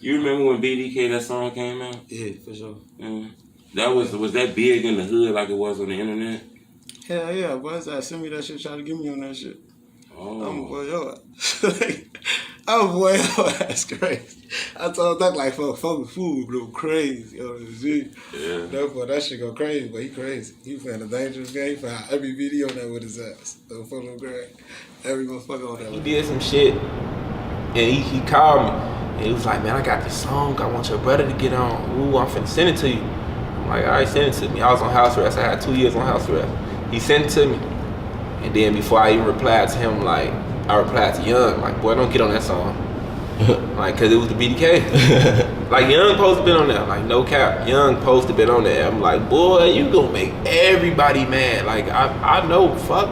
You remember when BDK that song came out? Yeah, for sure. That was that big in the hood like it was on the internet? Hell yeah, boy. Send me that shit, try to get me on that shit. Oh. I'm a boy, yo. I'm a boy, yo. That's crazy. I told Duck like fucking food go crazy, yo. Yeah. That shit go crazy, but he crazy. He playing a dangerous game. He found every video on that with his ass. So fuck him great. Every motherfucker on that. He did some shit, and he called me, and he was like, man, I got this song. I want your brother to get on. Ooh, I'm finna send it to you. I'm like, all right, send it to me. I was on house arrest. I had 2 years on house arrest. He sent it to me. And then before I even replied to him, like, I replied to Young, like, boy, don't get on that song. Like, cause it was the BDK. Like, Young supposed to been on there, like, no cap. Young supposed to been on there. I'm like, boy, you gonna make everybody mad. Like, I know, fuck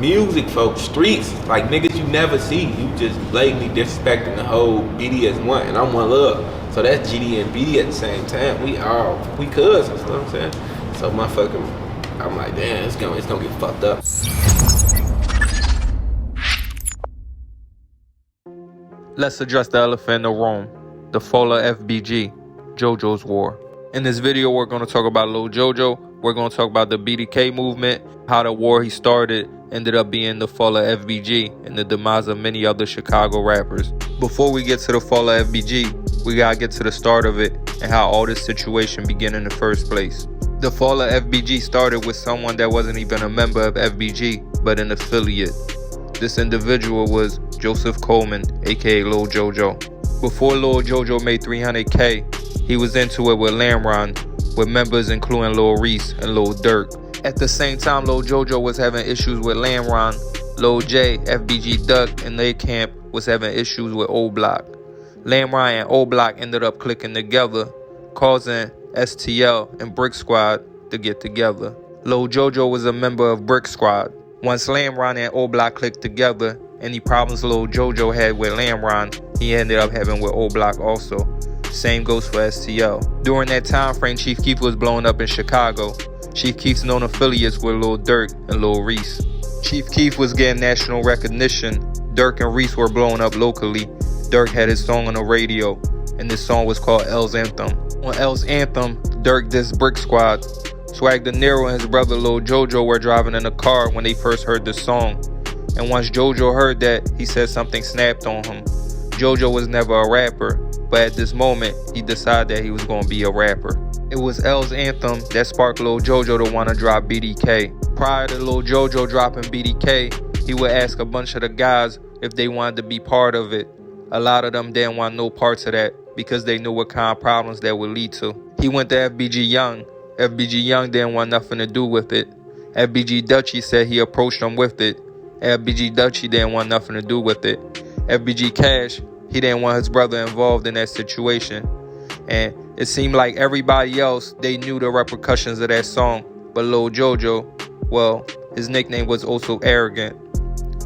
music, folks, streets. Like, niggas you never see. You just blatantly disrespecting the whole BD as one, and I'm one love. So that's GD and BD at the same time. We cousins, you know what I'm saying? So motherfucking, I'm like, damn, it's gonna get fucked up. Let's address the elephant in the room, the Fola FBG, JoJo's War. In this video, we're gonna talk about Lil Jojo. We're gonna talk about the BDK movement, how the war he started ended up being the Fola FBG, and the demise of many other Chicago rappers. Before we get to the Fola FBG, we gotta get to the start of it and how all this situation began in the first place. The Fola FBG started with someone that wasn't even a member of FBG, but an affiliate. This individual was Joseph Coleman, aka Lil Jojo. Before Lil Jojo made 300K, he was into it with Lamron, with members including Lil Reese and Lil Durk. At the same time Lil Jojo was having issues with Lamron, Lil J, FBG Duck, and their camp was having issues with Oblock. Lamron and Oblock ended up clicking together, causing STL and Brick Squad to get together. Lil Jojo was a member of Brick Squad. Once Lamron and Oblock clicked together, any problems Lil Jojo had with Lamron, he ended up having with Oblock also. Same goes for STL. During that time frame, Chief Keef was blowing up in Chicago. Chief Keef's known affiliates were Lil Durk and Lil Reese. Chief Keef was getting national recognition. Durk and Reese were blowing up locally. Durk had his song on the radio, and this song was called L's Anthem. On L's Anthem, Durk dissed Brick Squad. Swag De Niro and his brother Lil Jojo were driving in a car when they first heard the song. And once Jojo heard that, he said something snapped on him. Jojo was never a rapper, but at this moment, he decided that he was going to be a rapper. It was L's Anthem that sparked Lil Jojo to want to drop BDK. Prior to Lil Jojo dropping BDK, he would ask a bunch of the guys if they wanted to be part of it. A lot of them didn't want no parts of that because they knew what kind of problems that would lead to. He went to FBG Young. FBG Young didn't want nothing to do with it. FBG Dutchy said he approached him with it. FBG Dutchy didn't want nothing to do with it. FBG Cash, he didn't want his brother involved in that situation. And it seemed like everybody else, they knew the repercussions of that song. But Lil Jojo, well, his nickname was also Arrogant.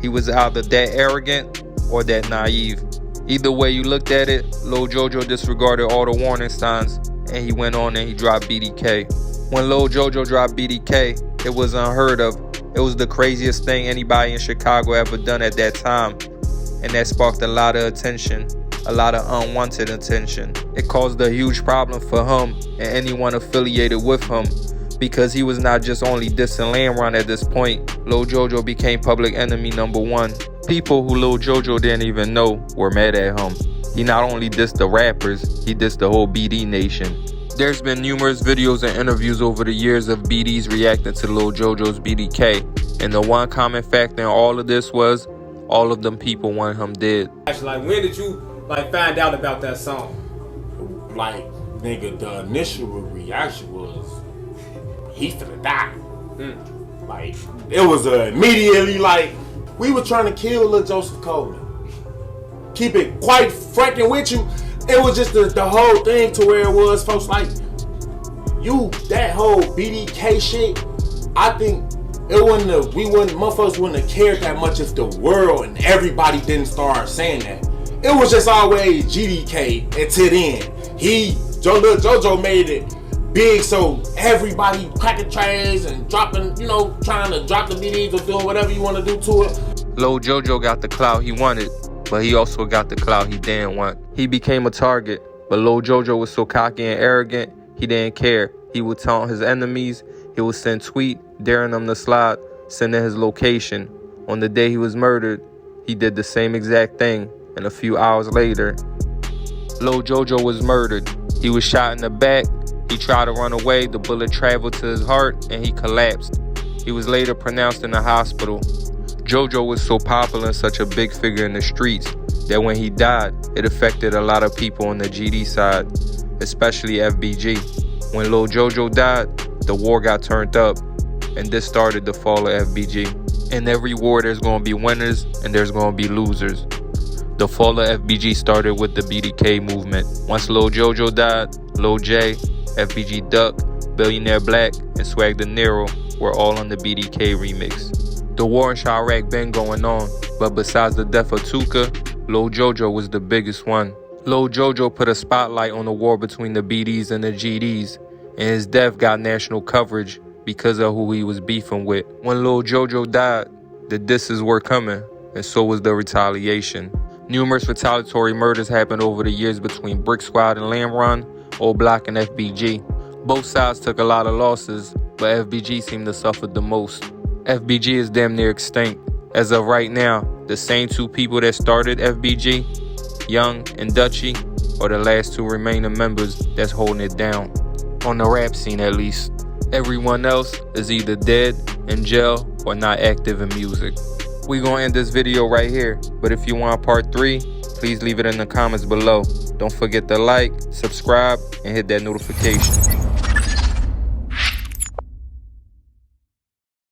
He was either that arrogant or that naive. Either way you looked at it, Lil Jojo disregarded all the warning signs and he went on and he dropped BDK. When Lil Jojo dropped BDK, it was unheard of. It was the craziest thing anybody in Chicago ever done at that time. And that sparked a lot of attention, a lot of unwanted attention. It caused a huge problem for him and anyone affiliated with him because he was not just only dissing Lamron at this point. Lil Jojo became public enemy #1. People who Lil Jojo didn't even know were mad at him. He not only dissed the rappers, he dissed the whole BD nation. There's been numerous videos and interviews over the years of BDs reacting to Lil Jojo's BDK. And the one common factor in all of this was all of them people want him dead. Actually, like, when did you find out about that song? Like, nigga, the initial reaction was, he finna die. Like, it was immediately like, we were trying to kill Lil Joseph Coleman. Keep it quite franking with you. It was just the whole thing to where it was, folks, like, that whole BDK shit, I think motherfuckers wouldn't have cared that much if the world and everybody didn't start saying that. It was just always GDK until then. Lil Jojo made it big so everybody cracking trays and dropping, trying to drop the BDs or doing whatever you want to do to it. Lil Jojo got the clout he wanted, but he also got the clout he didn't want. He became a target, but Lil Jojo was so cocky and arrogant, he didn't care. He would taunt his enemies. He would send tweet, daring them to slide, sending his location. On the day he was murdered, he did the same exact thing, and a few hours later, Lil Jojo was murdered. He was shot in the back. He tried to run away. The bullet traveled to his heart, and he collapsed. He was later pronounced in the hospital. Jojo was so popular and such a big figure in the streets that when he died, it affected a lot of people on the GD side, especially FBG. When Lil Jojo died, the war got turned up, and this started the fall of FBG. In every war, there's going to be winners and there's going to be losers. The fall of FBG started with the BDK movement. Once Lil Jojo died, Lil J, FBG Duck, Billionaire Black, and Swag De Niro were all on the BDK remix. The war in Chirac been going on, but besides the death of Tuka, Lil Jojo was the biggest one. Lil Jojo put a spotlight on the war between the BDs and the GDs, and his death got national coverage because of who he was beefing with. When Lil Jojo died, the disses were coming, and so was the retaliation. Numerous retaliatory murders happened over the years between Brick Squad and Lamb Run, Oblock and FBG. Both sides took a lot of losses, but FBG seemed to suffer the most. FBG is damn near extinct. As of right now, the same two people that started FBG, Young and Dutchy, are the last two remaining members that's holding it down. On the rap scene at least. Everyone else is either dead, in jail, or not active in music. We gonna end this video right here, but if you want part 3, please leave it in the comments below. Don't forget to like, subscribe, and hit that notification.